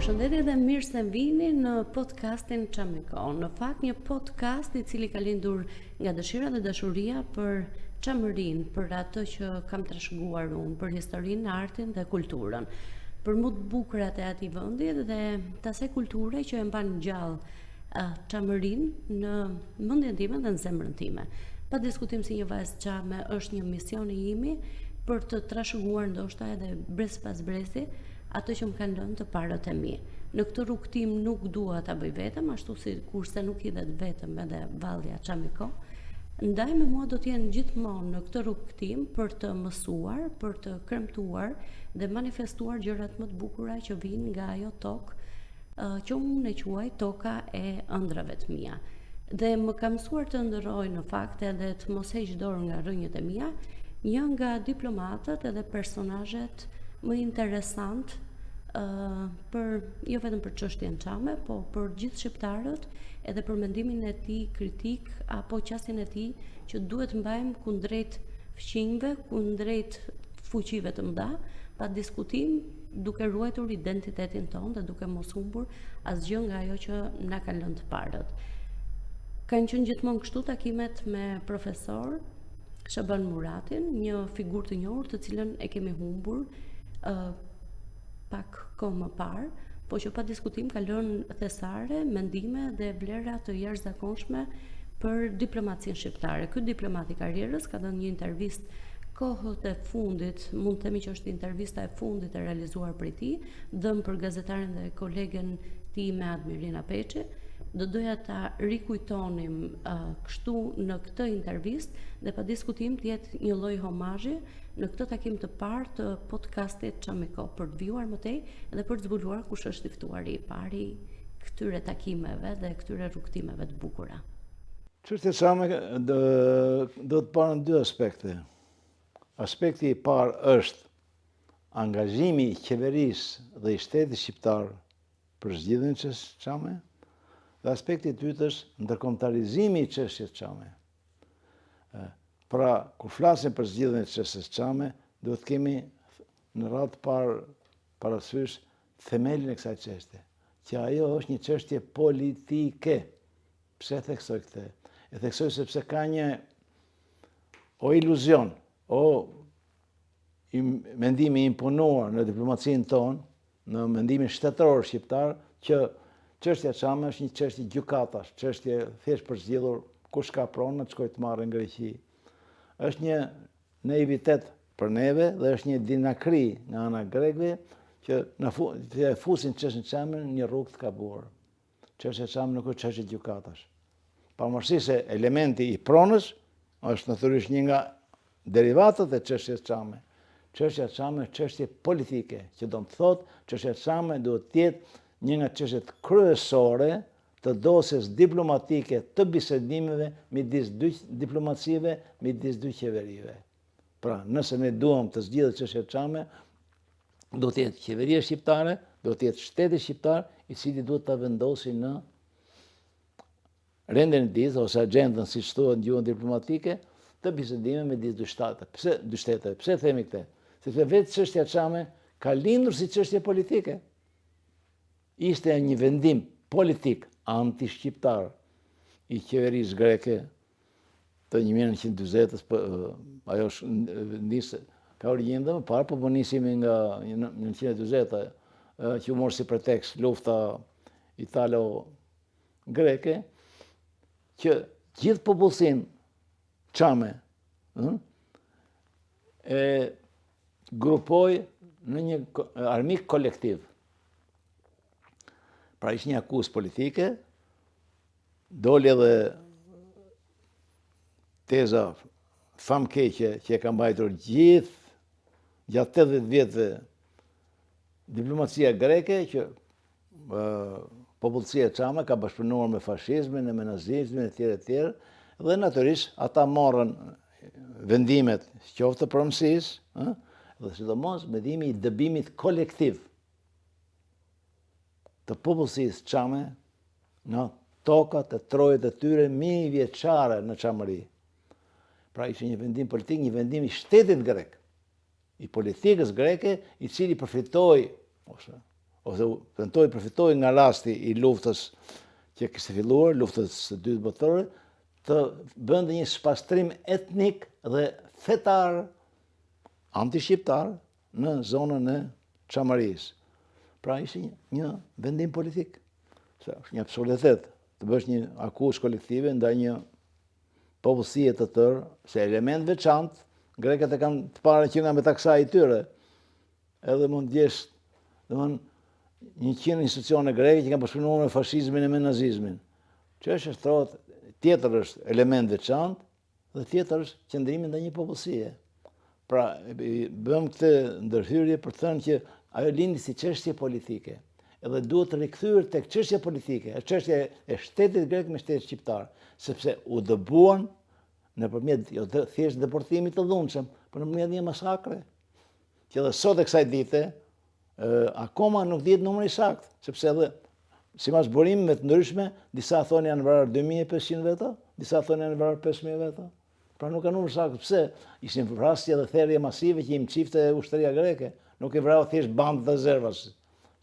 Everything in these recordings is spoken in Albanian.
Përshëndetje dhe mirë se vini në podcastin Çamiko. Në fakt një podcast i cili ka lindur nga dëshira dhe dashuria për çamërinë, për atë që kam trashëguar unë, për historinë, artin dhe kulturën, për më të bukurat e atij vendi dhe të asaj kulture që e mban gjallë çamërinë në mendjen time dhe në zemrën time. Pa diskutim si një vajzë çame është një mision i imi për të trashëguar ndoshta edhe brez pas brezi ato që më kanë lënë të parët e mi. Në këtë rrugtim nuk dua ta bëj vetëm, ashtu si kurse nuk hidhet vetëm edhe vallja Çamiko. Ndaj me mua do të jenë gjithmonë në këtë rrugtim për të mësuar, për të kremtuar dhe manifestuar gjërat më të bukura që vijnë nga ajo tokë që unë e quaj toka e ëndrave të mia. Dhe më ka mësuar të ndërroj në fakt edhe të mos heq dorë nga rrënjët e mia, një nga diplomatët edhe personazhet më interesant jo vetëm për çështjen çame, po për gjithë shqiptarët, edhe për mendimin e tij kritik apo qasjen e tij që duhet mbajmë kundrejt fqinjve, kundrejt fuqive të mëdha, pa diskutim, duke ruajtur identitetin tonë dhe duke mos humbur asgjë nga ajo që na kanë lënë të parët. Kanë qenë gjithmonë kështu takimet me profesor Shaban Muratin, një figurë të njohur të cilën e kemi humbur pak kohë më parë, po që pa diskutim ka lënë thesare, mendime dhe vlera të jashtëzakonshme për diplomacinë shqiptare. Ky diplomat i karrierës ka dhënë një intervistë kohët e fundit, mund të themi që është intervista e fundit e realizuar prej tij, dhënë për gazetaren dhe kolegen time Admirina Peçi. Do doja ta rikujtonim kështu në këtë intervistë dhe pa diskutim të jetë një lloj homazhi në këtë takim të parë të podcastit Çamiko, për të vijuar më tej dhe për të zbuluar kush është i ftuari i pari këtyre takimeve dhe këtyre rrugtimeve të bukura. Çështja Çame do të parë në dy aspekte. Aspekti i parë është angazhimi i qeverisë dhe i shtetit shqiptar për zgjidhjen e çështjes Çame. Dhe aspekti i dytë është ndërkombëtarizimi i çështjes Çame. Pra, kur flasim për zgjidhjen e çështjes Çame, duhet kemi në radhë të parë parasysh themelin e kësaj çështje, që ajo është një çështje politike. Pse theksoj këtë? E theksoj sepse ka një iluzion, mendimi imponuar në diplomacinë tonë, në mendimin shtetëror shqiptar, që çështja Çame është një çështje gjykatash, çështje thjesht për zgjidhur kush ka pronë të shkojë të marrë në Greqi. Është një naivitet për neve dhe është një dinakri nga ana grekëve që na fusin çështjen Çame në një rrugë të gabuar. Çështja Çame nuk është çështje gjykatash. Pavarësisht se elementi i pronës është natyrisht një nga derivatët e çështjes Çame. Çështja Çame është çështje politike, që do të thotë çështja Çame duhet të jetë një nga çështjet kryesore të dosjes diplomatike të bisedimeve midis dy diplomacive, midis dy qeverive. Pra, nëse ne duam të zgjidhet çështja Çame, do të jetë qeveria shqiptare, do të jetë shteti shqiptar, i cili duhet ta vendosë në rendin e tij ose agjendën, siç thuhet në gjuhën diplomatike, të bisedimeve midis dy shteteve. Pse dy shtete? Pse themi këtë? Sepse vetë çështja Çame ka lindur si çështje politike. Ishte një vendim politik anti-shqiptar i qeverisë greke të 1940-s, ajo nisë ka origjinën dhe më parë, po nisimi nga 1940-a, që u mori si pretekst lufta italo-greke, që gjithë popullsinë Çame e grupoi në një armik kolektiv. Pra ishte një akuzë politike, doli edhe teza famkeqe që e ka mbajtur gjatë 80 vjetëve diplomacia greke, që popullsia Çame ka bashkëpunuar me fashizmin e me nazizmin e tjerë, dhe natyrisht ata morën vendimet qoftë të pronësisë, dhe sidomos mendimi i dëbimit kolektiv të popullsisë Çame në tokat e trojet e tyre mijëvjeçare në Çamëri. Pra ishte një vendim politik, një vendim i shtetit grek, i politikës greke, i cili përfitoi, ose ose përfitoi nga rasti i luftës që kishte filluar, luftës së dytë botërore, të bënte një spastrim etnik dhe fetar anti-shqiptar në zonën e Çamarisë. Pra ishte një vendim politik. Është një absurditet të bësh një akuzë kolektive ndaj një popullsie të tërë, se element veçantë, grekët e kanë të parë që nga me taksa i tyre. Edhe mund t'jesh, domethënë, 100 institucione greke që kanë përshkruar me fashizmin e me nazizmin. Çështja është tjetër është element veçantë dhe tjetër është qëndrimi ndaj një popullsie. Pra, bëm këtë ndërhyrje për të thënë që ajo lindi si çështje politike. Edhe duhet të rikthyer tek çështja politike, çështja e shtetit grek me shtetin shqiptar, sepse u dëbuan nëpërmjet jo thjesht deportimit të dhunshëm, por nëpërmjet një masakre, që edhe sot e kësaj dite akoma nuk dihet numri sakt, sepse edhe sipas burimeve të ndryshme, disa thonë janë vrarë 2500 veta, disa thonë janë vrarë 5000 veta. Pra nuk ka numër sakt. Pse? Ishin vrasje dhe therrje masive që i mçifte ushtria greke, nuk i vrau thjesht bandë dhe rezervas,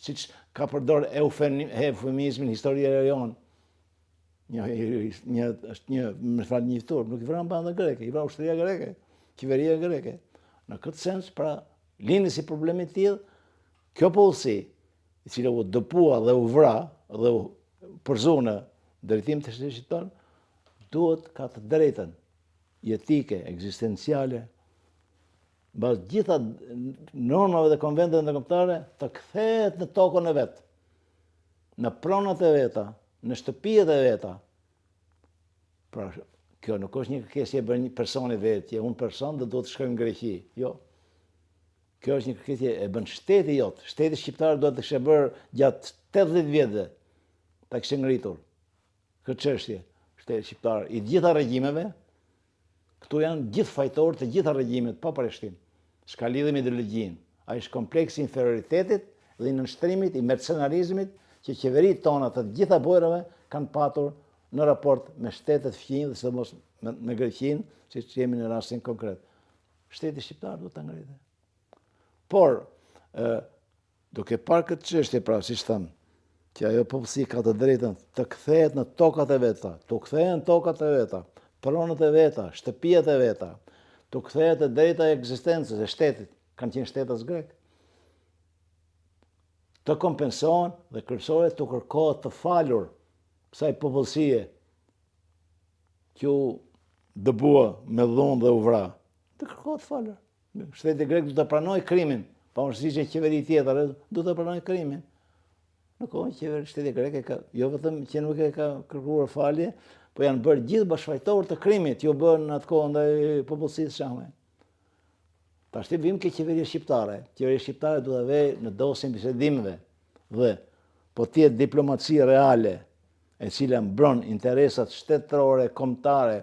siç ka përdor eufemizmin historia e jon. Është një turp, nuk i vran banda greke, i vrau ushtria greke, qeveria greke. Në këtë sens, pra, lindi si problemi i tillë, kjo popullsi, i cila u dëpua dhe u vra dhe u përzu në drejtim të shtetit shqiptar, duhet ka të drejtën jetike, ekzistenciale, mbas gjitha normave dhe konventeve ndërkombëtare, të kthehet në tokën e vet, në pronat e veta, në shtëpijet e veta. Pra, kjo nuk është një kërkesë e bën një personi vetë, që unë person dhe duhet të shkoj në Greqi. Jo. Kjo është një kërkesë e bën shteti jot. Shteti shqiptar duhet të kishte bërë gjatë 80 vjetëve ta kishte ngritur këtë çështje. Shteti shqiptar i gjitha regjimeve, këtu janë gjithë fajtorë të gjitha regjimet pa përjashtim. S'ka lidhje me ideologjinë. Ai është kompleksi i inferioritetit dhe i nënshtrimit, i mercenarizmit që qeveritë tona të gjitha bojrave kanë patur në raport me shtetet fqinj dhe sidomos me Greqinë, siç jemi në rastin konkret. Shteti shqiptar duhet ta ngritë. Por, duke parë këtë çështje, pra, siç thënë, që ajo popullsi ka të drejtën të kthehet në tokat e veta, të kthehen tokat e veta, pronët e veta, shtëpijet e veta, të kthehet e drejta e ekzistencës e shtetit, kanë qenë shtetas grek, të kompensohen dhe kryesore të kërkohet të falur kësaj popullsie që u dëbua me dhunë dhe u vra, të kërkohet të falur. Shteti grek du të pranoj krimin, pavarësisht që qeveri tjetër du të pranoj krimin. Në kohën që shteti grek jo vetëm që nuk e ka kërkuar falje, po janë bërë gjithë bashkëfajtorë të krimit, jo bërë në atë kohë ndaj popullsisë shame. Tashti vim ke qeveria shqiptare. Qeveria shqiptare duhet të vejë në dosjen bisedimeve dhe po tjetë diplomaci reale e cila mbron interesat shtetërore, kombëtare,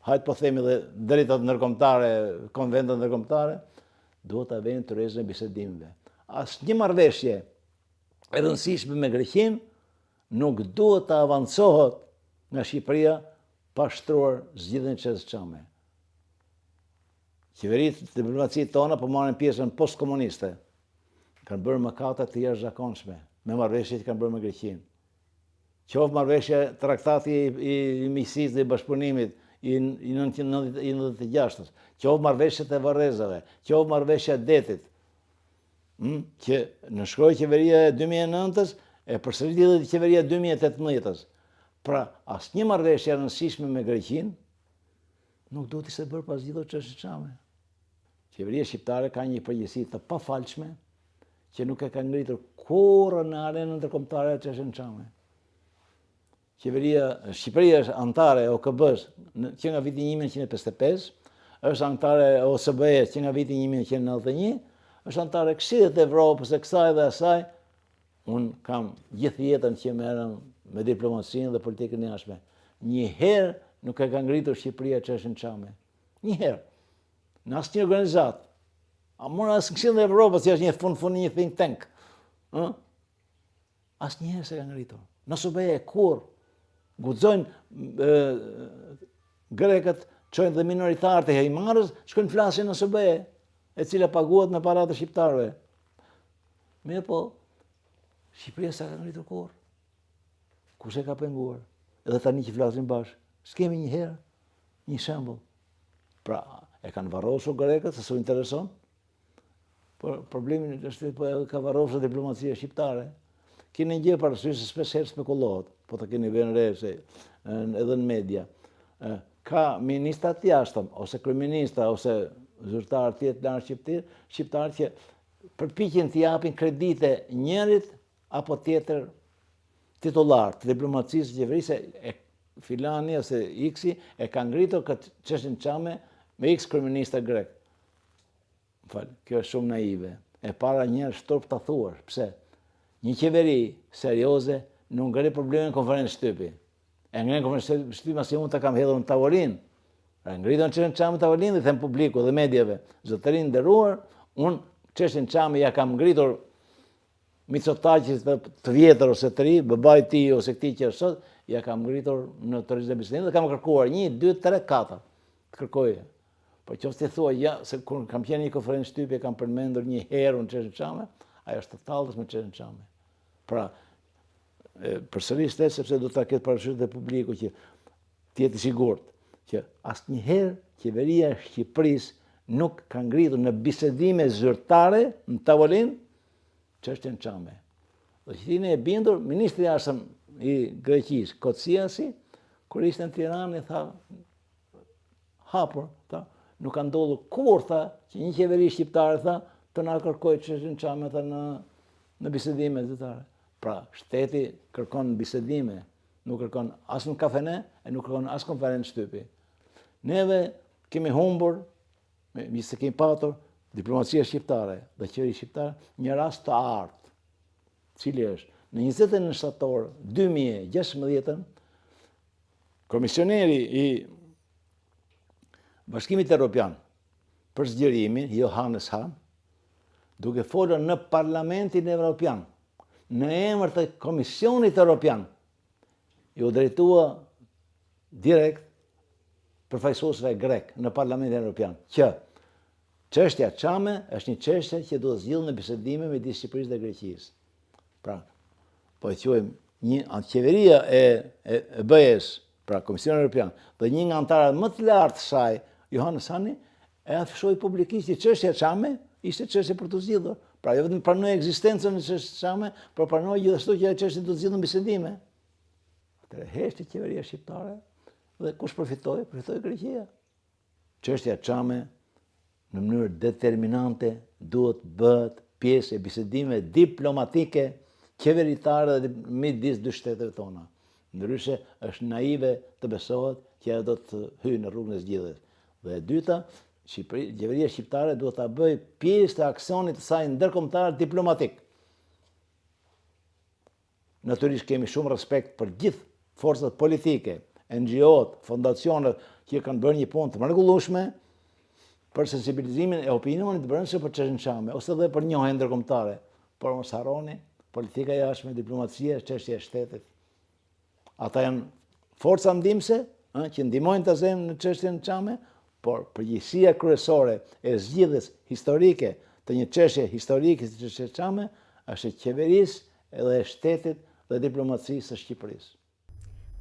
hajtë po themi dhe drejtat ndërkombëtare, konventet ndërkombëtare, duhet të vejë në tërheqjen e bisedimeve. Asnjë marrëveshje e rëndësishme me Greqinë nuk duhet të avancohet nga Shqipëria pa shtruar zgjidhjen e çështës çame. Qeveritë të diplomacisë tona po marrin pjesën postkomuniste. Kanë bërë mëkate të jashtëzakonshme me marrëveshjet që kanë bërë me Greqinë. Qoftë marrëveshja traktati i miqësisë dhe i bashkëpunimit i 1996-s, qoftë marrëveshjet e Varrezave, qoftë marrëveshja e detit, që nënshkroi qeveria e 2009-s e përsëriti edhe qeveria e 2018-s. Pra, asnjë marrëveshje e rëndësishme me Greqinë nuk duhet ishte bërë pas zgjidhur çështës çame. Qeveria shqiptare ka një përgjegjësi të pafalshme që nuk e ka ngritur kurrë në arenën ndërkombëtare të çështës çame. Shqipëria është antare e OKB-s që nga viti 1955, është antare e OSBE që nga viti 1991, është antare e Këshillit të Evropës e kësaj dhe asaj. Unë kam gjithë jetën që merrem me diplomacinë dhe politikën e jashtme. Njëherë nuk e ka ngritur Shqipëria çështën çame. Njëherë. Në asnjë organizat. Mora as Këshilli i Evropës, që është një fund një think tank. Asnjëherë s'e ka ngritur. Në OSBE kur guxojnë grekët, çojnë dhe minoritarët e Heimarës, shkojnë flasin në OSBE, e cila paguhet me paratë e shqiptarëve. Mirë po, Shqipëria sa ka ngritur kur? Kush e ka penguar? Edhe tani që flasim bashkë, s'kemi një herë një shembull. Pra, e kanë varrosur grekët, se s'u intereson. Por problemi është po ka varrosur diplomacia shqiptare. Keni gjë parasysh se shpesh herë spekulohet, po ta keni vënë re se edhe në media. Ka ministra të jashtëm, ose kryeministra, ose zyrtarë tjetë lanë shqiptarë që përpiqen të japin kredite njërit apo tjetër titullar të diplomacisë qeverisë e filani ose X-i e ka ngritur këtë çështjen çame me X kryeministër grek. Kjo është shumë naive. E para një shturp ta thuash. Pse? Një qeveri serioze nuk ngre problemin në konferencë shtypi. E ngren konferencë shtypi pasi unë ta kam hedhur në tavolinë. Ngritën çështjen çame në tavolinë dhe them publiku dhe mediave. Zotërinë nderuar, unë çështjen çame ja kam ngritur Mitsotakis të vjetër ose të ri, babait ti ose këtij që është sot, ja kam ngritur në turizëm bisedim dhe kam kërkuar 1, 2, 3, 4 të kërkoje. Po qoftë të thua ja se kur kam qenë një konferencë shtypje kam përmendur një herë në çështjen çame, ajo është të tallës me çështjen çame. Pra, përsëris sepse do ta ketë parasysh dhe publiku që të jetë i sigurt që asnjëherë qeveria e Shqipërisë nuk ka ngritur në bisedime zyrtare në tavolinë çështjen çame. Dhe që e bindur, ministri i jashtëm i Greqisë, Kociasi, kur ishte në Tiranë, tha hapur, tha, nuk ka ndodhur kur, tha, që një qeveri shqiptare, tha, të na kërkojë çështjen çame, tha, në bisedime zyrtare. Pra, shteti kërkon bisedime, nuk kërkon as në kafene, e nuk kërkon as konferencë shtypi. Neve kemi humbur, mi se kemi patur, diplomacia shqiptare dhe qeveri shqiptare, një rast të artë, cili është në 29 shtator 2016, komisioneri i Bashkimit Evropian për zgjerimin, Johannes Hahn, duke folur në Parlamentin Evropian, në emër të Komisionit Evropian, i u drejtua direkt përfaqësuesve grek në Parlamentin Evropian, që çështja çame është një çështje që duhet zgjidhur në bisedime midis Shqipërisë dhe Greqisë. Pra, po e quajmë një qeveria e BE-s, pra Komisioni Evropian, dhe një nga anëtarët më të lartë të saj, Johannes Hahni, e afishoi publikisht që çështja çame ishte çështje për të zgjidhur. Pra, jo vetëm pranoi ekzistencën e çështjes çame, por pranoi gjithashtu që ajo çështje duhet zgjidhur në bisedime. Atëherë heshti qeveria shqiptare dhe kush përfitoi? Përfitoi Greqia. Çështja çame në mënyrë determinante duhet bëhet pjesë e bisedimeve diplomatike, qeveritare dhe midis dy shteteve tona. Ndryshe është naive të besohet që ajo do të hyjë në rrugën e zgjidhjes. Dhe e dyta, qeveria shqiptare duhet ta bëjë pjesë të aksionit të saj ndërkombëtar diplomatik. Natyrisht kemi shumë respekt për gjithë forcat politike, NGO-t, fondacionet që kanë bërë një punë të mrekullueshme për sensibilizimin e opinionit brendshëm për çështjen çame, ose edhe për njohje ndërkombëtare. Por mos harroni, politika jashtme, diplomacia është çështje e shtetit. Ata janë forca ndihmëse, që ndihmojnë të zemë në çështjen çame, por përgjegjësia kryesore e zgjidhjes historike të një çështje historike si çështja çame është e qeverisë edhe e shtetit dhe diplomacisë së Shqipërisë.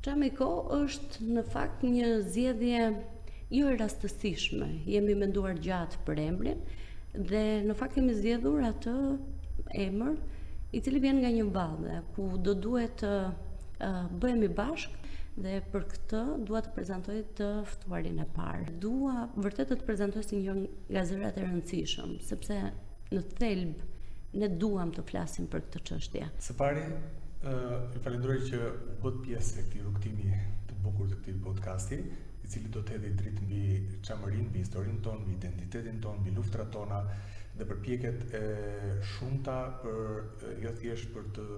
Çamiko është në fakt një zgjedhje jo e rastësishme. Jemi menduar gjatë për emrin dhe në fakt kemi zgjedhur atë emër i cili vjen nga një valle ku do duhet të bëhemi bashkë dhe për këtë dua të prezantoj të ftuarin e parë. Dua vërtet të prezantoj si një nga zërat e rëndësishëm, sepse në thelb ne duam të flasim për këtë çështje. Së pari, ju falenderoj që bët pjesë e këtij rrugtimi të bukur të këtij podcasti, i cili do të hedhë dritë mbi çamërinë, mbi historinë tonë, mbi identitetin tonë, mbi luftrat tona dhe përpjekjet e shumta për jo thjesht për të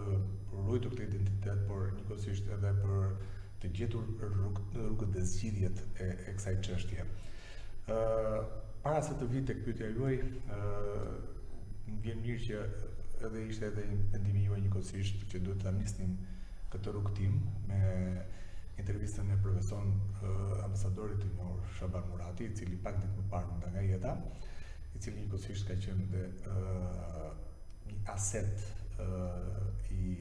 ruajtur këtë identitet, por njëkohësisht edhe për të gjetur rrugët dhe zgjidhjet e kësaj çështje. Para se të vi tek pyetja juaj, më vjen mirë që edhe ishte edhe mendimi juaj njëkohësisht që duhet ta nisnim këtë rrugtim me intervistën e profesor ambasadorit të njohur Shaban Murati, i cili pak ditë më parë nga jeta, i cili njëkohësisht ka qenë dhe një aset i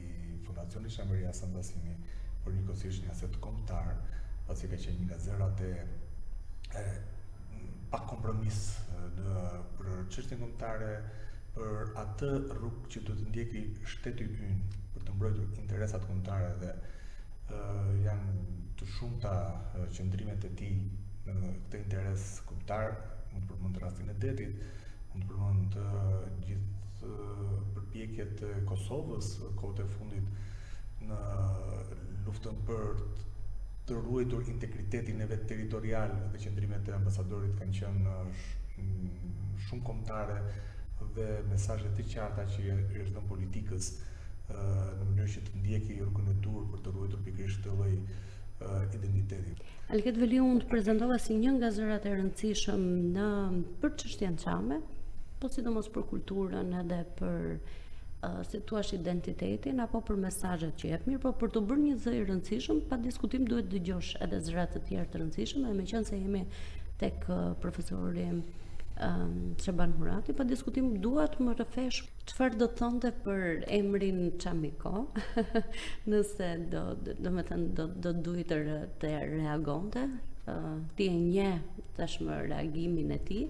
Fundacionit Çamëria Sandasini, por njëkohësisht një aset kombëtar, pasi ka qenë një nga zërat e pa kompromis për çështjen kombëtare, për atë rrugë që duhet të ndjeki shteti ynë për të mbrojtur interesat kombëtare dhe janë të shumta qëndrimet e tij në këtë interes kombëtar. Mund të përmend rastin e detit, mund të përmend gjithë përpjekjet e Kosovës kohët e fundit në luftën për të ruajtur integritetin e vet territorial, dhe qëndrimet e ambasadorit kanë qenë shumë kombëtare dhe mesazhe të qarta që i është dhënë politikës në mënyrë që të ndjeki rrugën e dur për të ruajtur pikërisht këtë lloj identiteti. Alket Veli, unë të prezentova si një nga zërat e rëndësishëm për çështjen çame, po sidomos për kulturën edhe për si thua identitetin apo për mesazhet që jep. Mirë, po për të bërë një zë i rëndësishëm, pa diskutim duhet dëgjosh edhe zërat të tjerë të rëndësishëm, dhe meqense se jemi tek profesori Shaban Murati, pa diskutim dua të më rrëfesh çfarë do të thonte për emrin Çamiko, nëse do duhet të reagonte, ti e njeh tashmë reagimin e tij.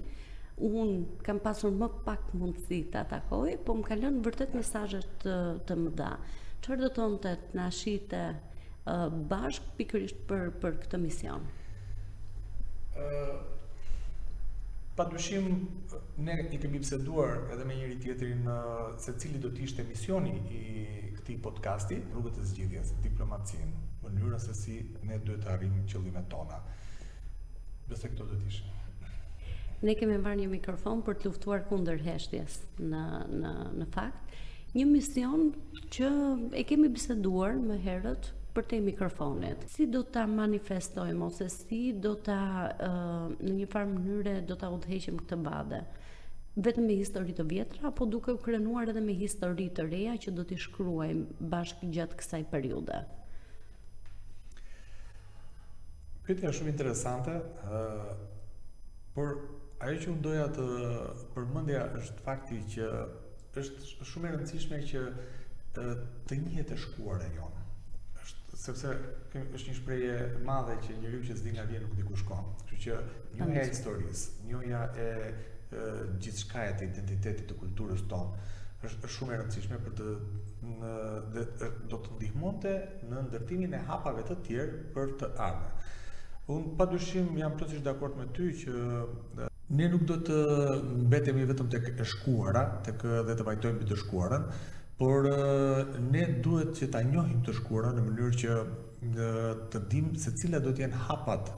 Unë kam pasur më pak mundësi ta takoj, po më ka lënë vërtet mesazhe të mëdha. Çfarë do thonte të na shite bashkë pikërisht për këtë mision? Padyshim, ne i kemi biseduar edhe me njëri tjetrin se cili do të ishte misioni i këtij podcasti, rrugët e zgjidhjes, diplomacinë, mënyra se si ne duhet të arrijmë qëllimet tona. Besoj këto do të ishin. Ne kemi marrë një mikrofon për të luftuar kundër heshtjes në fakt. Një mision që e kemi biseduar më herët për te mikrofonit. Si do ta manifestojmë ose si do ta në një farë mënyre do ta udhëheqim këtë bade? Vetëm me histori të vjetra apo duke u krenuar edhe me histori të reja që do t'i shkruajmë bashkë gjatë kësaj periudhe? Pyetja është shumë interesante, por ajo që unë doja të përmendja është fakti që është shumë e rëndësishme që të njihet e shkuara jonë. Sepse është një shprehje e madhe që njeriu që s'di nga vjen nuk di ku shkon. Kështu që njohja e historisë, njohja e gjithçkaje të identitetit të kulturës tonë është shumë e rëndësishme për do të ndihmonte në ndërtimin e hapave të tjerë për të ardhmen. Unë padyshim jam plotësisht dakord me ty që ne nuk do të mbetemi vetëm tek e shkuara, tek dhe të vajtojmë mbi të shkuarën, por ne duhet që ta njohim të shkuarën në mënyrë që të dimë se cilat do të jenë hapat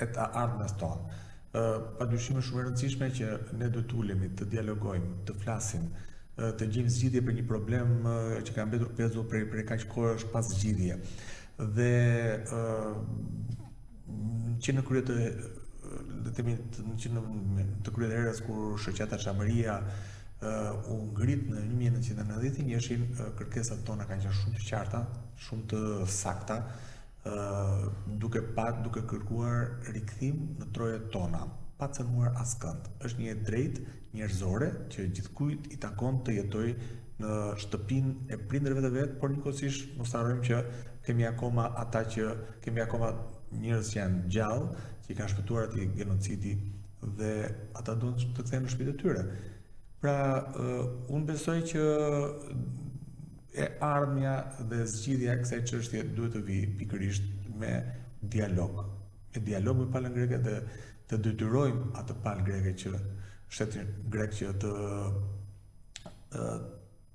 e të ardhmes tonë. Padyshim është shumë e rëndësishme që ne duhet të ulemi, të dialogojmë, të flasim, të gjejmë zgjidhje për një problem që ka mbetur pezull prej kaq kohësh pas zgjidhje. Dhe që në krye të kryeherës kur shoqata Çamëria u ngrit në 1991, kërkesat tona kanë qenë shumë të qarta, shumë të sakta, duke kërkuar rikthim në trojet tona, pa cënuar askënd. Është një drejt njerëzore që gjithkujt i takon të jetoj në shtëpinë e prindërve të vet, por njëkohësisht mos harrojmë që kemi akoma njerëz që janë gjallë, që i kanë shpëtuar atij genocidi dhe ata duhen të kthehen në shtëpitë e tyre. Pra, unë besoj që e ardhmja dhe zgjidhja e kësaj çështje duhet të vijë pikërisht me dialog. Me dialog me palën greke dhe të detyrojmë atë palë greke që shtetin grek që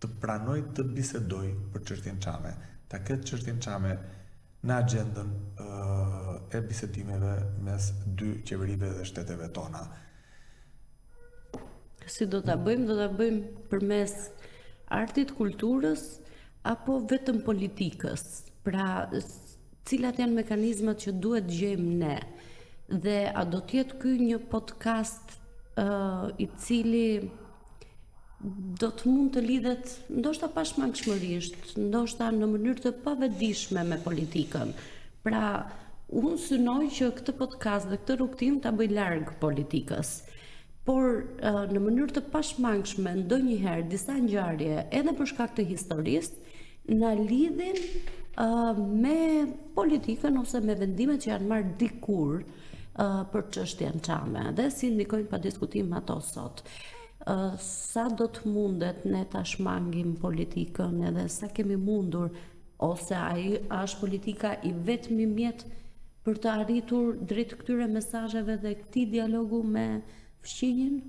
të pranoj të bisedoj për çështjen çame, ta ketë çështjen çame në agjendën e bisedimeve mes dy qeverive dhe shteteve tona. Si do ta bëjmë përmes artit, kulturës apo vetëm politikës? Pra, cilat janë mekanizmat që duhet gjejmë ne? Dhe a do të jetë ky një podcast i cili do të mund të lidhet ndoshta pashmangshmërisht, ndoshta në mënyrë të pavetëdijshme me politikën. Pra, unë synoj që këtë podcast dhe këtë rrugtim ta bëj larg politikës. por në mënyrë të pashmangshme ndonjëherë disa ngjarje edhe për shkak të historisë na lidhin me politikën ose me vendimet që janë marrë dikur për çështjen çame dhe si ndikojnë pa diskutim ato sot. Sa do të mundet ne ta shmangim politikën edhe sa kemi mundur ose ai është politika i vetmi mjet për të arritur drejt këtyre mesazheve dhe këtij dialogu me fqinjin?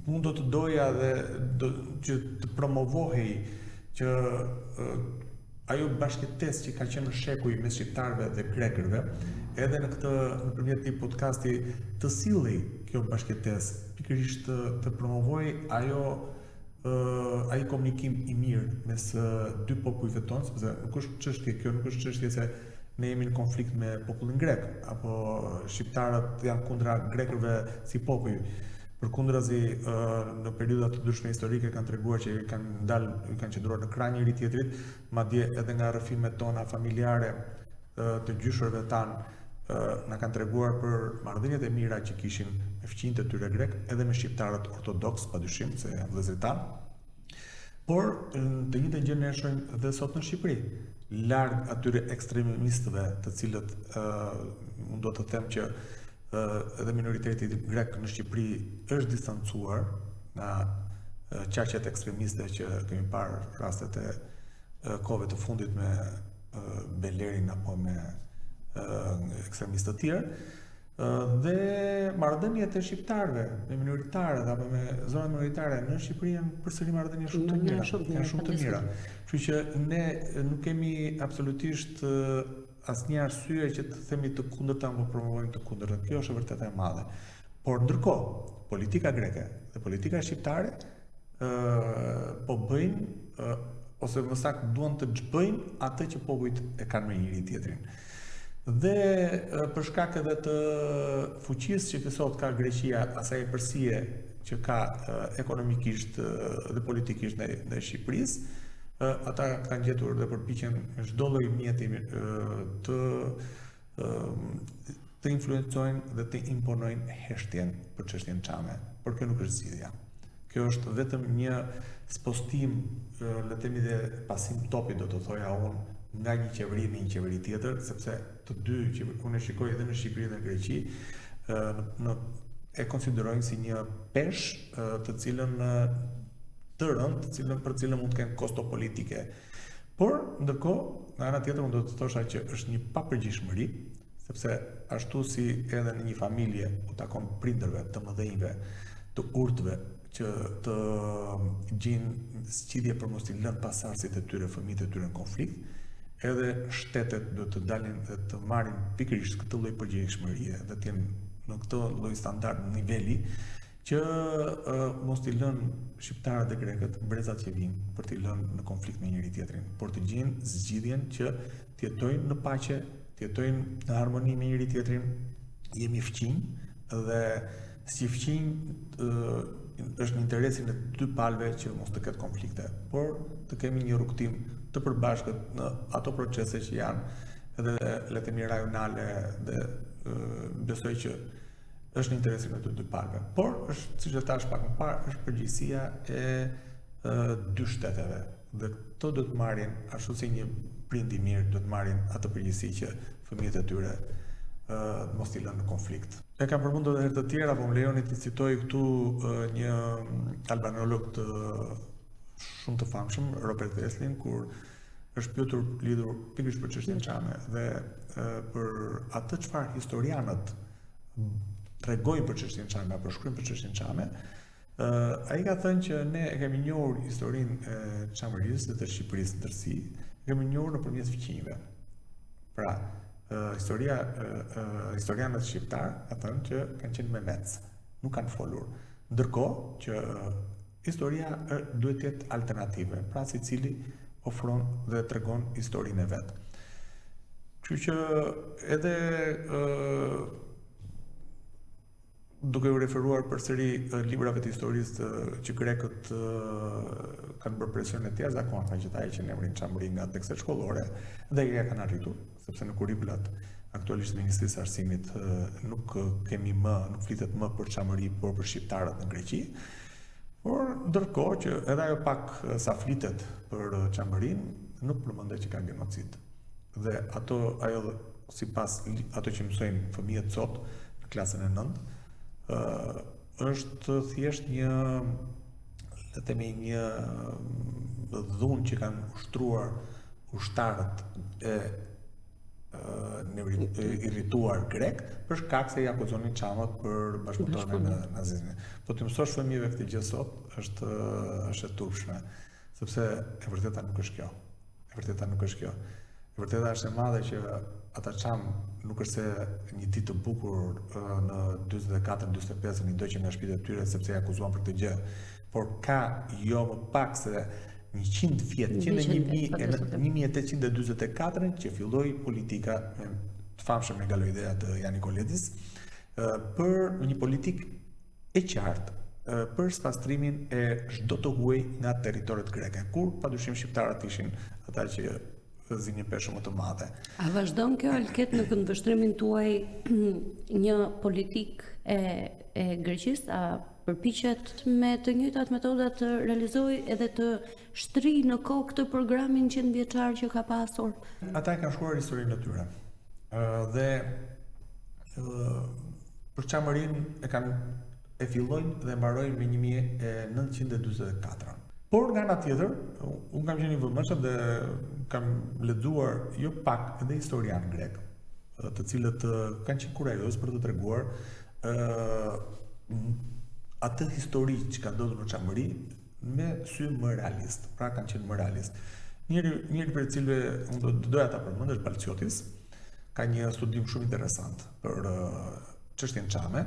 Unë do të doja dhe që të promovohej që ajo bashkëtesë që ka qenë në shekuj mes shqiptarëve dhe grekërve, edhe nëpërmjet një podcasti të sillej kjo bashkëtesë, pikërisht të promovoj ai komunikim i mirë mes dy popujve tonë, sepse nuk është çështje se ne jemi në konflikt me popullin grek, apo shqiptarët janë kundra grekërve si popull. Përkundrazi, në periudha të ndryshme historike kanë treguar që kanë qëndruar në krah njëri tjetrit, madje edhe nga rrëfimet tona familjare të gjyshërve tanë na kanë treguar për marrëdhëniet e mira që kishin me fqinjtë e tyre grek, edhe me shqiptarët ortodoks, padyshim se janë vëllezërit tanë. Por të njëjtën gjë ne shohim dhe sot në Shqipëri, larg atyre ekstremistëve, të cilët unë do të them që edhe minoriteti grek në Shqipëri është distancuar nga qaqet ekstremiste që kemi parë rastet e kohëve të fundit me Belerin apo me ekstremistë të tjerë, dhe marrëdhëniet e shqiptarëve me minoritarët apo me zonat minoritare në Shqipëri janë përsëri marrëdhënie shumë të mira. Kështu që ne nuk kemi absolutisht asnjë arsye që të themi të kundërta apo promovojmë të kundërtën. Kjo është vërtet e madhe. Por ndërkohë, politika greke dhe politika shqiptare po bëjnë ose më saktë duan të çbëjnë atë që popujt e kanë me njëri tjetrin. Dhe për shkak edhe të fuqisë që sot ka Greqia, asaj përsie që ka ekonomikisht dhe politikisht në Shqipërisë, ata kanë gjetur dhe përpiqen në çdo lloj mjeti të influencojnë dhe të imponojnë heshtjen për çështjen çame, por kjo nuk është zgjidhja. Kjo është vetëm një spostim, le të themi dhe pasim topi, do të thoja unë, nga një qeveri në një qeveri tjetër, sepse të dy që unë e shikoj edhe në Shqipëri dhe në Greqi, e konsiderojnë si një peshë të cilën të rëndë, për cilën mund të kenë kosto politike. Por, ndërkohë, nga ana tjetër unë do të thosha që është një papërgjithshmëri, sepse ashtu si edhe në një familje u takon prindërve, të mëdhenjve, të urtëve, që të gjejnë zgjidhje për mos i lënë pasardhësit e tyre, fëmijët e tyre në konflikt, edhe shtetet do të dalin dhe të marrin pikërisht këtë lloj përgjegjëshmërie dhe të jenë në këtë lloj standard niveli që mos t'i lënë shqiptarët dhe grekët brezat që vinë për t'i lënë në konflikt me njëri tjetrin, por të gjejnë zgjidhjen që të jetojnë në paqe, të jetojnë në harmoni me njëri tjetrin. Jemi fqinj dhe si fqinj është në interesin e dy palëve që mos të ketë konflikte, por të kemi një rrugtim të përbashkët në ato procese që janë edhe le të themi rajonale dhe besoj që është në interesin e të dy palëve. Por është, siç e thash pak më parë, është përgjegjësia e dy shteteve dhe këto do të marrin, ashtu si një prind i mirë do të marrin atë përgjegjësi që fëmijët e tyre mos t'i lënë në konflikt. E kam përmendur edhe herë të tjera, po më lejoni të citoj këtu një albanolog të shumë të famshëm, Robert Veslin, kur është pyetur lidhur pikërisht për çështjen çame dhe për atë çfarë historianët tregojnë për çështjen çame apo shkruajnë për çështjen çame, ai ka thënë që ne e kemi njohur historinë e çamërisë dhe të Shqipërisë në tërësi, e kemi njohur nëpërmjet fqinjve. Pra, historianët shqiptar ka thënë që kanë qenë me mec, nuk kanë folur. Ndërkohë që historia duhet të jetë alternative, pra secili ofron dhe tregon historinë e vet. Kështu që edhe duke u referuar përsëri librave të historisë që grekët kanë bërë presion e tij zakonshme që ta heqin emrin Çamëri nga tekstet shkollore, dhe ja kanë arritur, sepse në kurrikulat aktualisht Ministrisë së Arsimit nuk flitet më për çamëri, por për shqiptarët në Greqi. Por ndërkohë që edhe ajo pak sa flitet për çamërinë, nuk përmendet që ka genocid. Dhe sipas ato që mësojnë fëmijët sot në klasën e 9, është thjesht një dhunë që kanë ushtruar ushtarët e irrituar grek për shkak se i akuzonin çamët për bashkëpunëtorën në nazizmin. Po të mësosh fëmijëve këtë gjë sot është e turpshme, sepse e vërteta nuk është kjo. E vërteta është e madhe që ata çamë nuk është se një ditë të bukur në 44-45 një ndoqën nga shtëpitë e tyre sepse i akuzuan për këtë gjë, por ka jo më pak se 100 vjet, që në 1824 që filloi politika me të famshëm megaloidea të Jani Koledis për një politik e qartë për spastrimin e çdo të huaj nga territoret greke, kur padyshim shqiptarët ishin ata që zinin peshë më të madhe. A vazhdon kjo Alket në këndvështrimin tuaj një politik e Greqisë, a përpiqet me të njëjtat metoda të realizojë edhe të shtrijë në kohë këtë programin 100 vjeçar që ka pasur? Ata e kanë shkruar historinë e tyre. Dhe për çamërinë e fillojnë dhe mbarojnë me 1944. Por nga ana tjetër, unë kam qenë i vëmendshëm dhe kam lexuar jo pak edhe historian grek, të cilët kanë qenë kurajos për të treguar atë histori që ka ndodhur në çamëri me sy më realist. Pra kanë qenë më realist. Njëri për cilëve unë doja ta përmend është Balciotis. Ka një studim shumë interesant për çështjen çame.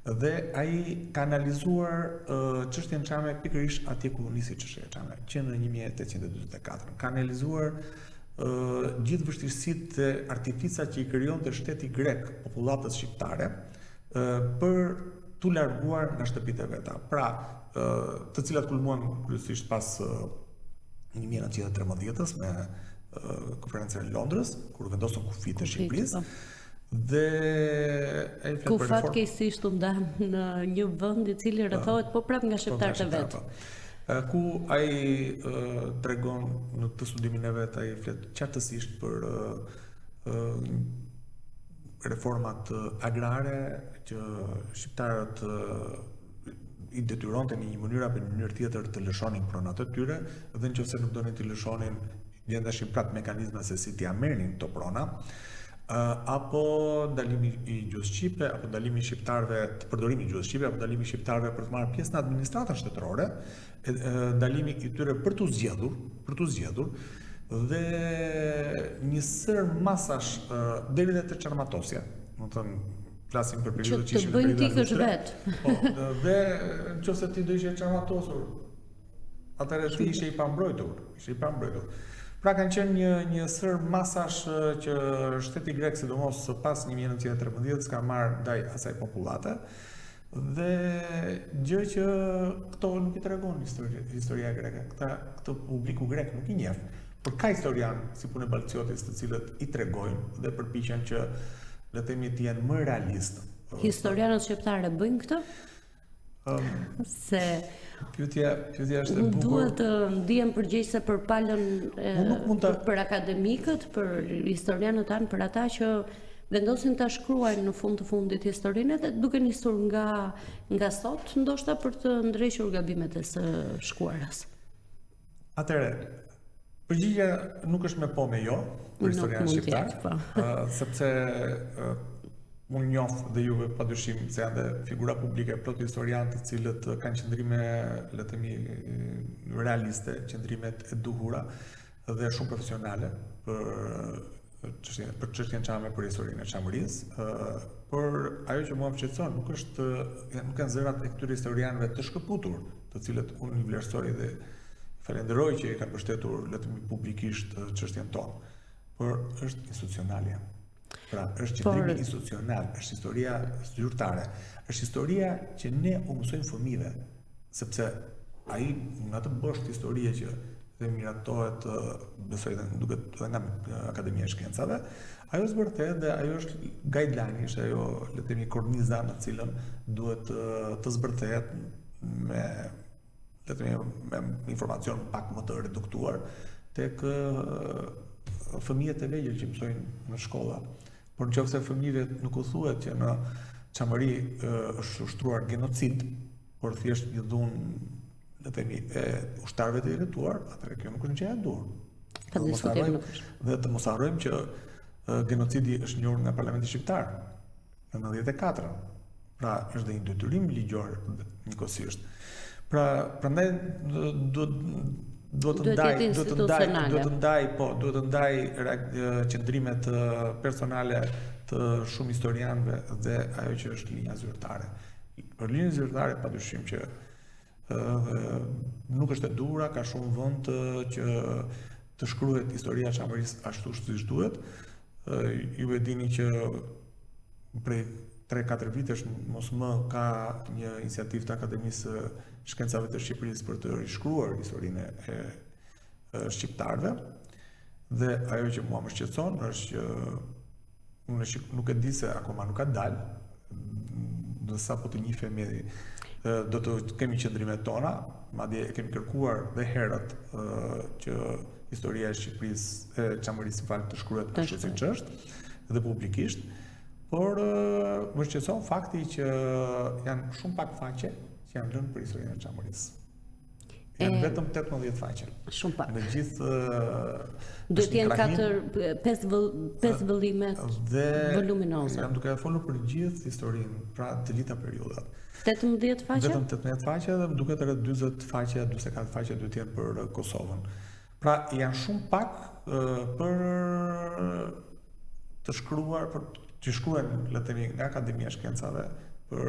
Dhe ai ka analizuar çështjen çame pikërisht atje ku nisi çështja çame, që në 1844. Ka analizuar gjithë vështirësitë e artificat që i krijonte shteti grek popullatës shqiptare për t'u larguar nga shtëpitë e veta. Pra, të cilat kulmuan kryesisht pas 1913-s me konferencën e Londrës, kur vendosën kufit e Shqipërisë. Dhe ku fatkeqësisht u ndan në një vend I cili rrethohet po prap nga shqiptarët e vet. Ku ai tregon në këtë studimin e vet, ai flet qartësisht për reformat agrare që shqiptarët I detyronte në një mënyrë apo në një mënyrë tjetër të lëshonin pronat e tyre, dhe nëse nuk donin të lëshonin, gjendeshin prap mekanizma se si t'ia merrnin këto prona. Apo ndalimi I gjuhës shqipe, apo ndalimi I shqiptarëve të përdorimi I gjuhës shqipe, apo ndalimi I shqiptarëve për të marrë pjesë në administratën shtetërore, ndalimi I tyre për t'u zgjedhur, dhe një sër masash deri dhe të çarmatosja. Do të thënë, flasim për periudhë që ishin të bëjnë tikësh vet. Po, dhe nëse ti do ishe çarmatosur, atëherë ti ishe I pambrojtur. Pra kanë qenë një sër masash që shteti grek, sidomos pas 1913 s'ka marrë ndaj asaj popullate, dhe gjë që këto nuk I tregon historia greke. Këtë publiku grek nuk I njeh. Por ka historian si punë Balciotis të cilët I tregojnë dhe përpiqen që le të themi të jenë më realist. Historianët shqiptarë bëjnë këtë? Se pyetja është e bukur. Duhet të ndihem përgjegjëse për palën për akademikët, për historianët tanë, për ata që vendosin ta shkruajnë në fund të fundit historinë dhe duke nisur nga sot, ndoshta për të ndrejshur gabimet e së shkuarës. Atëherë, përgjigjja nuk është me po me jo për historianët shqiptar, sepse unë njoh dhe juve padyshim se janë dhe figura publike plot historianë të cilët kanë qëndrime, le të themi, realiste, qëndrimet e duhura dhe shumë profesionale për çështjen çame, për historinë e çamërisë. Por ajo që mua më shqetëson nuk janë zërat e këtyre historianëve të shkëputur, të cilët unë I vlerësoj dhe falenderoj që I kanë mbështetur, le të themi, publikisht çështjen tonë, por është institucionale. Pra, është qëndrimi institucional, është historia zyrtare, është historia që ne u mësojmë fëmijëve, sepse ai nga të boshtë historie që dhe miratohet, besoj duket edhe nga Akademia e Shkencave, ajo zbërthet dhe ajo është guideline, është ajo le të themi korniza në cilën duhet të zbërthehet me le të themi me informacion pak më të reduktuar tek fëmijët e vegjël që mësojnë në shkolla. Por nëse fëmijëve nuk u thuhet që në Çamëri është ushtruar genocid, por thjesht një dhunë le të themi e ushtarëve të irrituar, atëherë kjo nuk është gjë e dur. Dhe të mos harrojmë që genocidi është njohur nga Parlamenti Shqiptar në 94. Pra është dhe një detyrim ligjor njëkohësisht. Prandaj duhet të ndaj qëndrimet personale të shumë historianëve dhe ajo që është linja zyrtare. Për linjën zyrtare padyshim që nuk është e dura, ka shumë vend që të shkruhet historia e Çamërisë ashtu siç duhet. Ju e dini që prej 3-4 vitesh mos më ka një iniciativë të Akademisë Shkencave të Shqipërisë për të rishkruar historinë e shqiptarëve. Dhe ajo që mua më shqetëson është që unë nuk e di se akoma nuk ka dalë, dhe sa po të njihemi do të kemi qëndrimet tona, madje e kemi kërkuar dhe herët që historia e Shqipërisë, e Çamërisë të shkruhet ashtu siç është dhe publikisht, por më shqetëson fakti që janë shumë pak faqe që janë lënë për historinë e Çamërisë. Janë vetëm 18 faqe. Shumë pak. Në gjithë duhet të jenë 5 vëllime voluminoze. Jam duke folur për gjithë historinë, pra të gjitha periudhat. 18 faqe? Vetëm 18 faqe dhe më duket rreth 40 faqe, 44 faqe duhet të jenë për Kosovën. Pra janë shumë pak për të shkruar, për të shkruar le të themi nga Akademia e Shkencave për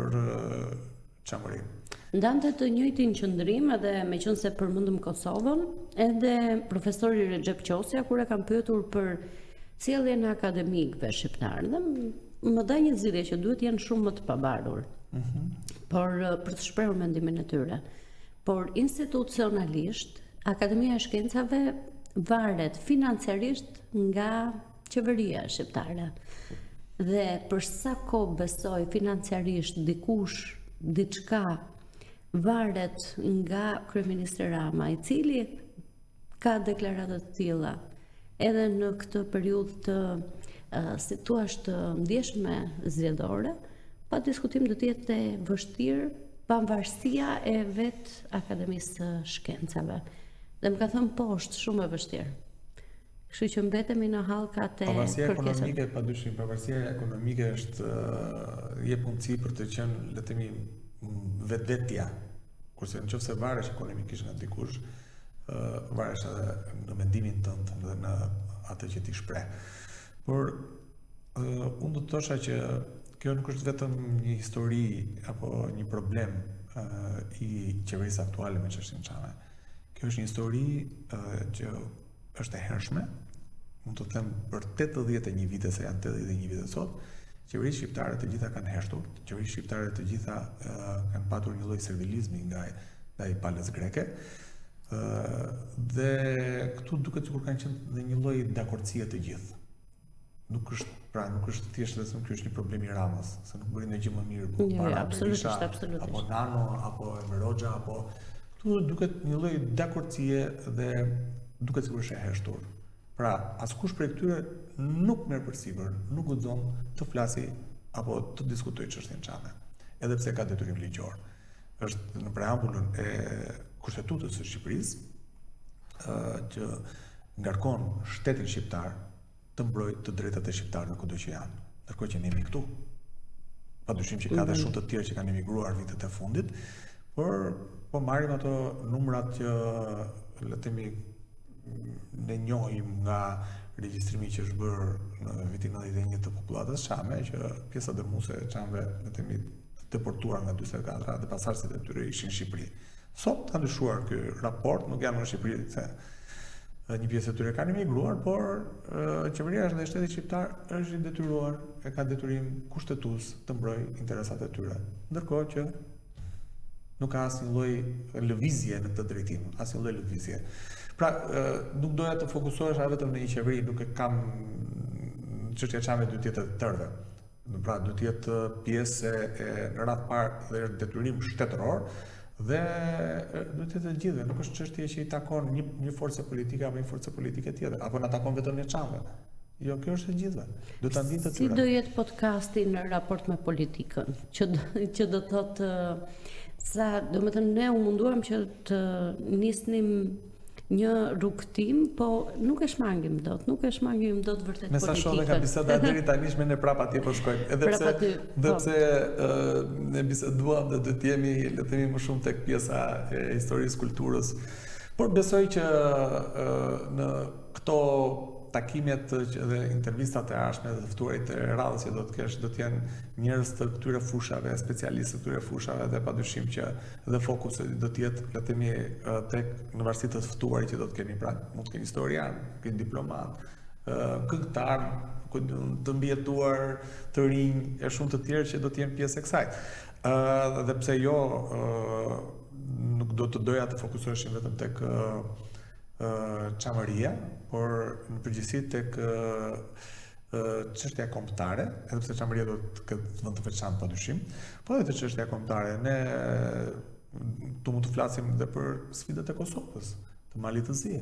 Çamërinë. Ndante të njëjtin qëndrim edhe meqense përmendëm Kosovën, edhe profesori Recep Qosja kur e kam pyetur për sjelljen e akademikëve shqiptar, dhe më dha një zgjidhje që duhet jenë shumë më të pavarur. Por për të shprehur mendimin e tyre. Por institucionalisht Akademia e Shkencave varet financiarisht nga qeveria shqiptare. Dhe për sa kohë besoj financiarisht dikush diçka varet nga kryeministri Rama, i cili ka deklarata të tilla edhe në këtë periudhë të si thua të ndjeshme zgjedhore, pa diskutim do të jetë e vështirë pavarësia e vet Akademisë së Shkencave. Dhe më ka thënë poshtë shumë e vështirë. Kështu që mbetemi në hallkat e pavarësia ekonomike, padyshim, pavarësia ekonomike është jep mundësi për të qenë, le të themi, vetvetja. Kurse nëse varesh ekonomikisht nga dikush, varesh edhe në mendimin tënd dhe në atë që ti shpreh. Por unë do të thosha që kjo nuk është vetëm një histori apo një problem i qeverisë aktuale me çështjen Çame. Kjo është një histori që është e hershme, mund të them për 81 vite, se janë 81 vite sot, qeveritë shqiptare të gjitha kanë hershtur, qeveritë shqiptare të gjitha kanë patur një lloj servilizmi nga i palës greke, dhe këtu duket sikur kanë qenë dhe një lloj dakordësie të gjithë. Nuk është thjesht vetëm ky është një problem i Ramës, se nuk bëri ndonjë gjë më mirë për para Berisha, apo Nano, apo Enver Hoxha, apo këtu duket një lloj dakordësie dhe duket sikur është e hershtur. Pra, askush prej këtyre nuk merr përsipër, nuk guxon të flasi apo të diskutojë çështjen Çame, edhe pse ka detyrim ligjor. Është në preambullën e Kushtetutës së Shqipërisë që ngarkon shtetin shqiptar të mbrojë të drejtat e shqiptarëve kudo që janë, ndërkohë që ne jemi këtu. Padyshim që ka dhe shumë të tjerë që kanë emigruar vitet e fundit, por po marrim ato numrat që le të themi ne njohim nga regjistrimi që është bërë në vitin 91 të popullatës Çame, që pjesa dërmuese e Çamëve, le të themi, deportuar nga 44 dhe pasardhësit e tyre ishin në Shqipëri. Sot ka ndryshuar ky raport, nuk janë në Shqipëri, se një pjesë e tyre kanë emigruar, por qeveria dhe shteti shqiptar është i detyruar, e ka detyrim kushtetues të mbrojë interesat e tyre. Ndërkohë që nuk ka asnjë lloj lëvizje në këtë drejtim, asnjë lloj lëvizje. Pra, nuk doja të fokusohesh vetëm në një qeveri, nuk e kam çështja çame duhet të jetë e tërëve. Pra, duhet të jetë pjesë në radhë parë dhe detyrim shtetëror dhe duhet të jetë e gjithëve, nuk është çështje që i takon një forcë politike apo një forcë politike tjetër, apo na takon vetëm një çamve. Jo, kjo është e gjithëve. Do ta ndinë të tyre. Si do jetë podcasti në raport me politikën? Që do thotë sa, domethënë ne u munduam që të nisnim një rrugtim, po nuk e shmangim dot vërtet politikën. Me sa shoh dhe nga biseda deri tani me ne prapa atje po shkojmë. Edhe pse ne biseduam dhe do të jemi, le të themi, më shumë tek pjesa e historisë, kulturës. Por besoj që në këto takimet dhe intervistat e ardhshme dhe të ftuarit të radhës që do të kesh, do të jenë njerëz të këtyre fushave, specialistë të këtyre fushave dhe padyshim që dhe fokusi do të jetë, le të themi, tek në varësi të ftuarit që do të keni, pra mund të keni historian, keni diplomat, këngëtar, të mbijetuar, të rinj, e shumë të tjerë që do të jenë pjesë e kësaj. Dhe pse jo, nuk do të doja të fokusoheshim vetëm tek çamëria, por në përgjithësi tek çështja kombëtare, edhe pse çamëria do të ketë vend të veçantë padyshim, po edhe te çështja kombëtare ne mund të flasim edhe për sfidat e Kosovës, të Malit të Zi,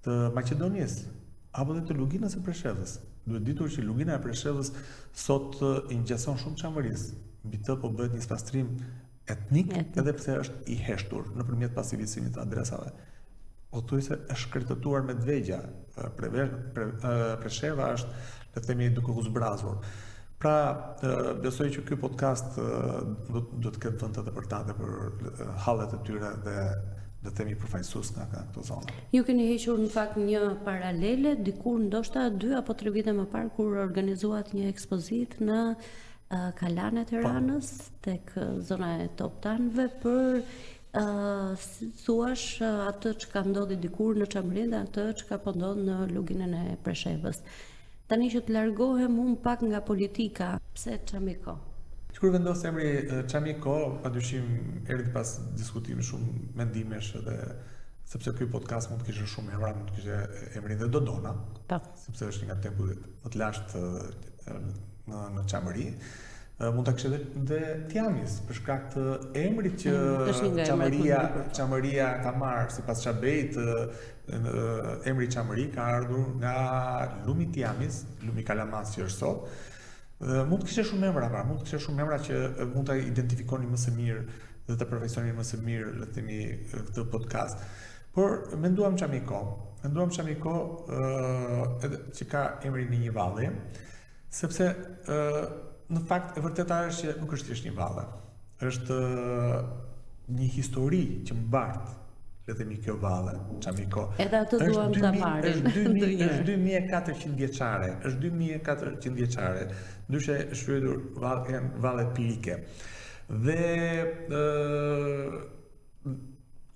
të Maqedonisë, apo edhe të Luginës së Preshevës. Duhet ditur që Lugina e Preshevës sot i ngjason shumë çamërisë. Mbi të po bëhet një spastrim etnik, edhe pse është i heshtur nëpërmjet pasivizimit të adresave. O thuajse është shkretëtuar me dvegja. Presheva është, le të themi, duke u zbrazur. Pra, besoj që ky podcast do të ketë vend edhe për ta dhe për hallet e tyre dhe do të themi përfaqësues nga këto zona. Ju keni hequr në fakt një paralele dikur ndoshta 2 apo 3 vite më parë kur organizuat një ekspozitë në Kalan e Tiranës tek zona e Toptanëve për thuash atë që ka ndodhi dikur në Çamërinë dhe atë që ka po ndodh në Luginën e Preshevës. Tani që të largohem unë pak nga politika, pse Çamiko? Kur vendos emri Çamiko, padyshim erdhi pas diskutimi shumë mendimesh dhe sepse ky podcast mund të kishte shumë emra, mund të kishte emrin dhe Dodona, sepse është nga tempi më të lashtë në Çamëri. Mund ta kishte dhe Tiamis për shkak të emrit që Çamëria ka marrë sipas Çabeit, emri Çamëri ka ardhur nga lumi Tiamis, lumi Kalamas që është sot. Mund të kishte shumë emra, që mund ta identifikoni më së miri dhe të përfaqësoni më së miri, le të themi, këtë podcast. Por menduam Çamiko edhe që ka emrin e një valli, sepse në fakt e vërteta është që nuk është thjesht një valle. Është një histori që mbart, le të themi, kjo valle, Çamiko. Edhe atë duam ta marrim. Është 2400 vjeçare, ndryshe është shkruar valle pirike. Dhe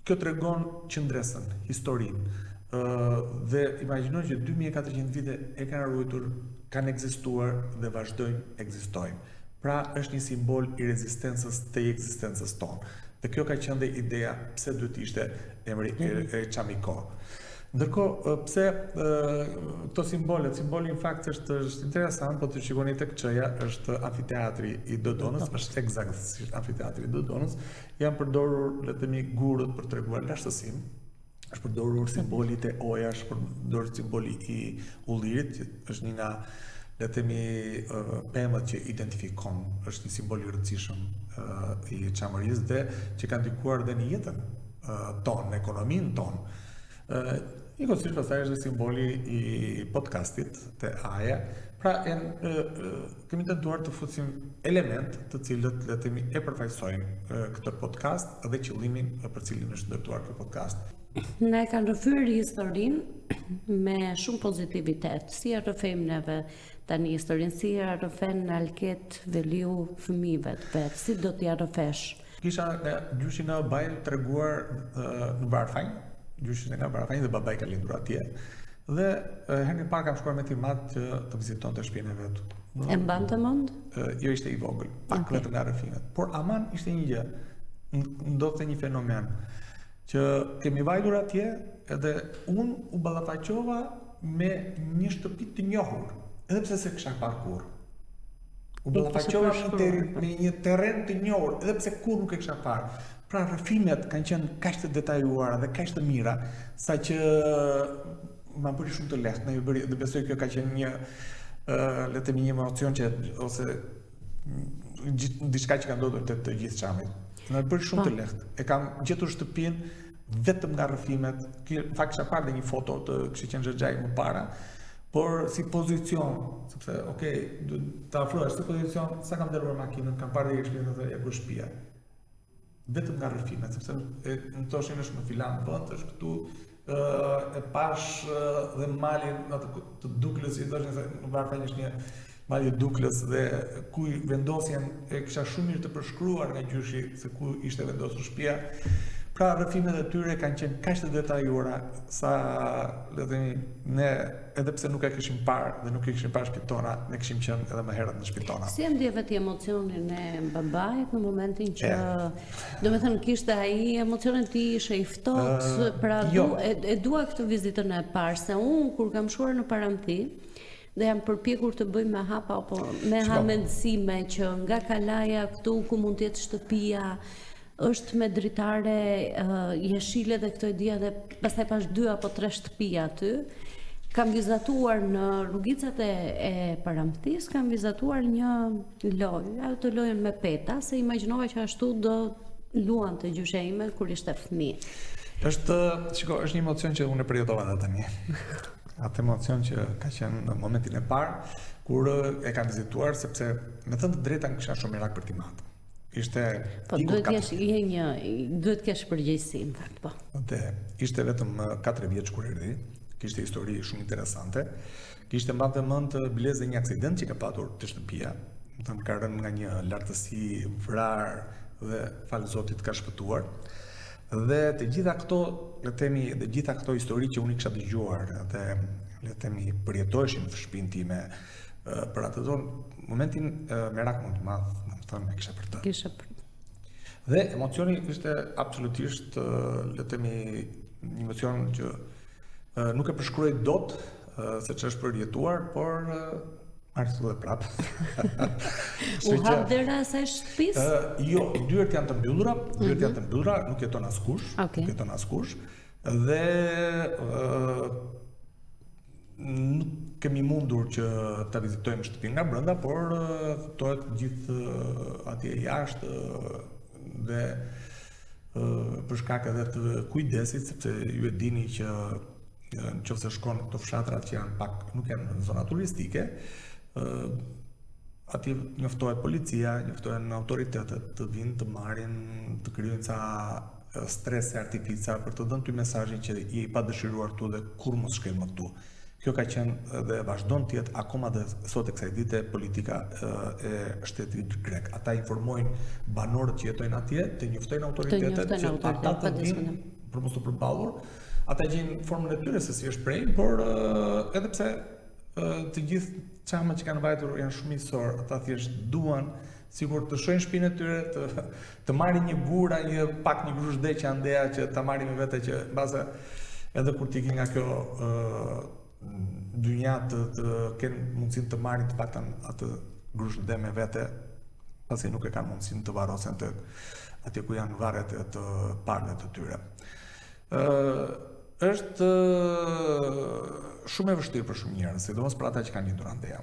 kjo tregon qëndresën, historinë. Dhe imagjinoj që 2400 vite e kanë ruajtur, kanë ekzistuar dhe vazhdojnë ekzistojnë. Pra është një simbol i rezistencës të ekzistencës tonë. Dhe kjo ka qenë dhe ideja pse duhet ishte emri e Çamiko. Ndërkohë, pse këto simboli në fakt është interesant, po të shikoni tek Ç-ja është amfiteatri i Dodonës, është eksaktësisht amfiteatri i Dodonës, janë përdorur, le të themi, gurët për treguar lashtësinë. Është përdorur simbolit e oja, është përdorur simboli i ullirit, që është një nga, le të themi, pemët që identifikon, është një simbol i rëndësishëm i Çamërisë dhe që ka ndikuar dhe në jetën tonë, në ekonominë tonë. Njëkohësisht pastaj është simboli i podcastit të AJE. Pra, kemi tentuar të fusim element të cilët, le të themi, e përfaqësojnë këtë podcast dhe qëllimin për cilin është ndërtuar ky podcast. Ne kanë rrëfyer historinë me shumë pozitivitet, si e rrëfejmë neve tani historinë, si e rrëfen në Alket Veliu fëmijëve të vet, si do t'ja rrëfesh? Kisha gjyshin e babait treguar në Barfajn, gjyshin e nga Barfajn dhe babai ka lindur atje. Dhe herën e parë kam shkuar me Timat që të vizitonte shtëpinë e vet. E mbante mend? Jo, ishte i vogël, pak vetëm nga rrëfimet. Por aman ishte një gjë. ndodhte një fenomen që kemi vajtur atje edhe unë u ballafaqova me një shtëpi të njohur, edhe pse se kisha parë kurrë. U ballafaqova me një terren të njohur, edhe pse kurrë nuk e kisha parë. Pra rrëfimet kanë qenë kaq të detajuara dhe kaq të mira, saqë ma bëri shumë të lehtë. Dhe besoj kjo ka qenë një le të themi një emocion që ose diçka që ka ndodhur të gjithë Çamit. Na bëri shumë të lehtë. E kam gjetur shtëpinë vetëm nga rrëfimet. Në fakt kisha parë një foto të kishte qenë Xhaxhai më para, por si pozicion, sepse duhet ta afrohesh si pozicion, sa kam dërguar makinën, kam parë eksperiencën se ja ku shtëpia. Vetëm nga rrëfimet, sepse në thoshin është në filan vend, është këtu e pash dhe malin të Duklës, i thoshin se në varfënjë është një mali Duklës dhe ku vendosjen e kisha shumë mirë të përshkruar nga gjyshi se ku ishte vendosur shtëpia. Pra rrëfimet e tyre kanë qenë kaq të detajuara sa le të themi ne edhe pse nuk e kishim parë dhe nuk e kishim parë shtëpitona, ne kishim qenë edhe më herët në shtëpitona. Si e ndjeve ti emocionin e babait në momentin që domethënë kishte ai emocionin ti ishe i ftohtë, pra e dua këtë vizitën e parë se unë kur kam shkuar në Paramti dhe jam përpjekur të bëj me hapa apo me hamendësime që nga Kalaja këtu ku mund të jetë shtëpia është me dritare jeshile dhe këto e dia dhe pastaj pash 2 apo 3 shtëpi aty. Kam vizatuar në rrugicat e Paramtis, kam vizatuar një lojë, ato lojën me peta, se imagjinova që ashtu do luante gjysha ime kur ishte fëmijë. Është një emocion që unë e përjetova edhe tani. Atë emocion që ka qenë në momentin e parë kur e kam vizituar, sepse me thënë të drejtën kisha shumë merak për Timat. Duhet të kesh përgjegjësi në fakt, po. Ishte vetëm 4 vjeç kur erdhi, kishte histori shumë interesante. Kishte mbante mend bilez dhe një aksident që ka patur te shtëpia, domethënë ka rënë nga një lartësi vrar dhe fal Zotit ka shpëtuar. Dhe të gjitha këto, le të themi, dhe gjitha këto histori që unë kisha dëgjuar dhe le të themi përjetoheshin në shtëpinë time për atë zonë, momentin merak më të madh, domethënë e kisha për të. Dhe emocioni ishte absolutisht, le të themi, një emocion që nuk e përshkruaj dot se ç'është përjetuar, por arsu dhe prap. U hap dera asaj shtëpisë? Jo, dyert janë të mbyllura, nuk jeton askush. Dhe nuk kemi mundur që ta vizitojmë shtëpinë nga brenda, por ftohet gjithë atje jashtë dhe për shkak edhe të kujdesit, sepse ju e dini që nëse shkon këto fshatrat që janë pak nuk janë në zona turistike, atje njoftohet policia, njoftohen autoritetet të vinë të marrin, të krijojnë ca strese artifica për të dhënë ty mesazhin që je i padëshiruar këtu dhe kur mos shkel më këtu. Kjo ka qenë dhe vazhdon të jetë akoma dhe sot e kësaj dite politika e shtetit grek. Ata informojnë banorët që jetojnë atje, të njoftojnë autoritetet që ata të vinë për mos të përballur. Ata gjejnë formën e tyre se si është prej, por edhe pse të gjithë çamat që kanë vajtur janë shumë miqësor, ata thjesht duan sigur të shohin shtëpinë e tyre, të marrin një gura, një grush deqe andeja që ta marrin me vete që mbase edhe kur t'i nga kjo dynja të kenë mundësinë të marrin të paktën atë grush dhe me vete, pasi nuk e kanë mundësinë të varrosen të atje ku janë varret e të parëve të tyre. Është shumë e vështirë për shumë njerëz, sidomos për ata që kanë lindur andeja.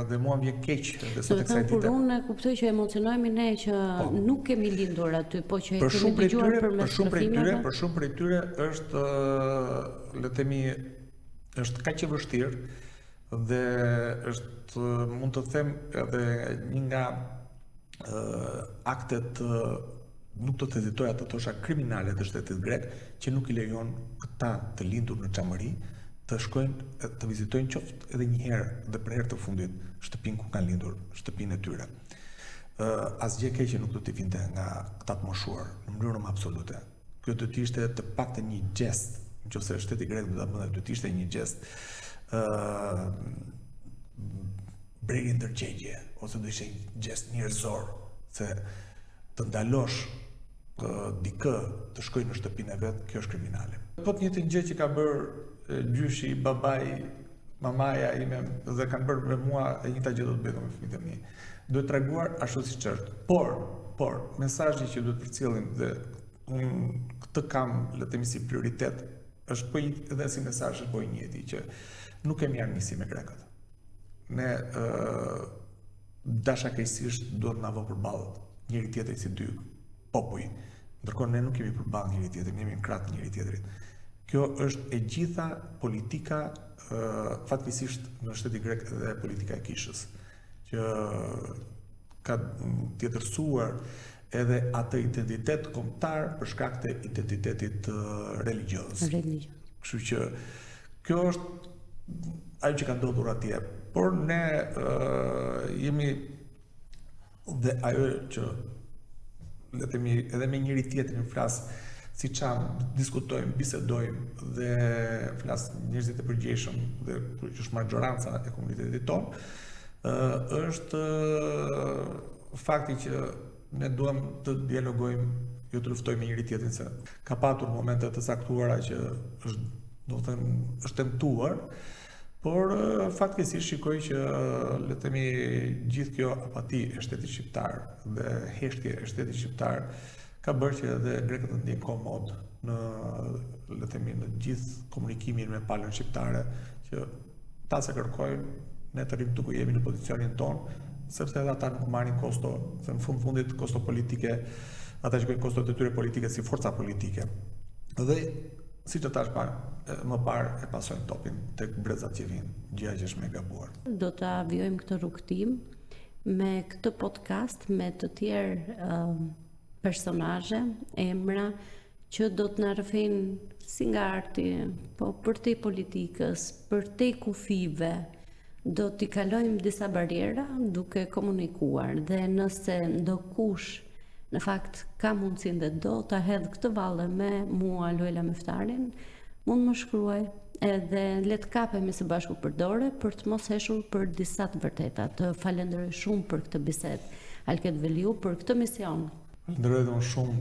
Dhe mua vjen keq dhe sot e kësaj dite. Por unë kuptoj që emocionojmë ne që nuk kemi lindur aty, po që e kemi dëgjuar përmes rrëfimeve. Për shumë prej tyre është, le të themi, është kaq e vështirë dhe është, mund të them, edhe një nga aktet, nuk do të hezitoja të thosha kriminale të shtetit grek, që nuk i lejon këta të lindur në Çamëri të shkojnë të vizitojnë qoftë edhe një herë dhe për herë të fundit shtëpinë ku kanë lindur, shtëpinë e tyre. Asgjë keqe nuk do t'i vinte nga këta të moshuar në mënyrë absolute. Kjo do të ishte të paktën një gjest, nëse shteti grek do ta bënte, do të ishte një gjest breri ndërgjegje, ose do ishte një gjest njerëzor, se të ndalosh dikë të shkojë në shtëpinë e vet, kjo është kriminale. Po të njëjtën gjë që ka bërë gjyshi, babai, mamaja ime dhe kanë bërë me mua, e njëjta gjë do të bëjë me fëmijët e mi. Duhet treguar ashtu siç është. Por mesazhi që duhet përcjellim dhe unë këtë kam le të themi si prioritet është po edhe si mesazh po i njëjti që nuk kemi armiqësi me grekët. Ne dashakeqësisht duhet na vë përballë njëri tjetrit si dy popuj. Ndërkohë ne nuk kemi përballë njëri tjetrin, jemi në krah njëri tjetrit. Kjo është e gjitha politika fatkeqësisht në shtetin grek dhe politika e kishës, që ka tjetërsuar edhe atë identitet kombëtar për shkak të identitetit religjioz. Kështu që kjo është ajo që ka ndodhur atje. Por ne jemi dhe ajo që le të themi edhe me njëri tjetrin flas, si çam diskutojmë, bisedojmë dhe flas njerëzit e përgjegjshëm dhe që është majoranca e komunitetit tonë, është fakti që ne duam të dialogojmë, jo të luftojmë me njëri tjetrin, se ka patur momente të saktuara që është, do të them, është tentuar, por fatkeqësisht shikoj që le të themi gjithë kjo apati e shtetit shqiptar dhe heshtje e shtetit shqiptar ka bërë që edhe grekët të ndjejnë komod në le të themi në gjithë komunikimin me palën shqiptare, që ta se kërkojnë ne të rrim duke jemi në pozicionin tonë, sepse edhe ata nuk marrin kosto, se në fundit kosto politike, ata shikojnë kostot e tyre politike si forca politike. Dhe si që tash më parë e pasojnë topin tek brezat që vinë, gjëja që është me gabuar. Do të avjojmë këtë rrugtim me këtë podcast, me të tjerë personazhe, emra që do të na rrëfejnë si nga arti, po për te politikës, për te kufive, do t'i kalojmë disa barjera duke komunikuar dhe nëse ndokush në fakt ka mundësin dhe do ta hedh këtë valle me mua Luela Meftarin, mund më shkruaj edhe le të kapemi së bashku për dore për të mos heshur për disa të vërteta. Të falenderoj shumë për këtë bisedë, Alket Veliu, për këtë mision. Falenderoj edhe unë shumë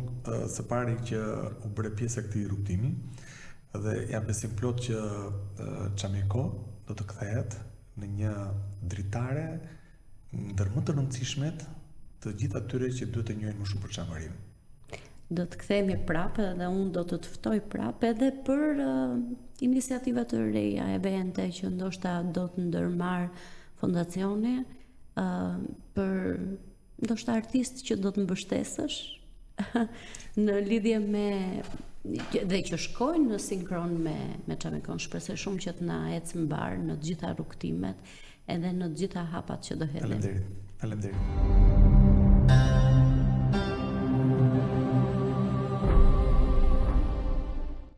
së pari që u bëre pjesë e këtij rrugtimi dhe jam besim plot që Çamiko do të kthehet në një dritare ndër më të rëndësishmet të gjithë atyre që duhet të njohin më shumë për çamërinë. Do të kthehemi prapë dhe unë do të ftoj prapë edhe për iniciativa të reja evente që ndoshta do të ndërmarr fondacioni, për ndoshta artistë që do të mbështesësh në lidhje me dhe që shkojnë në sinkron me Çamikon. Shpresoj shumë që të na ecë mbar në të gjitha rrugtimet edhe në të gjitha hapat që do hedhim. Faleminderit.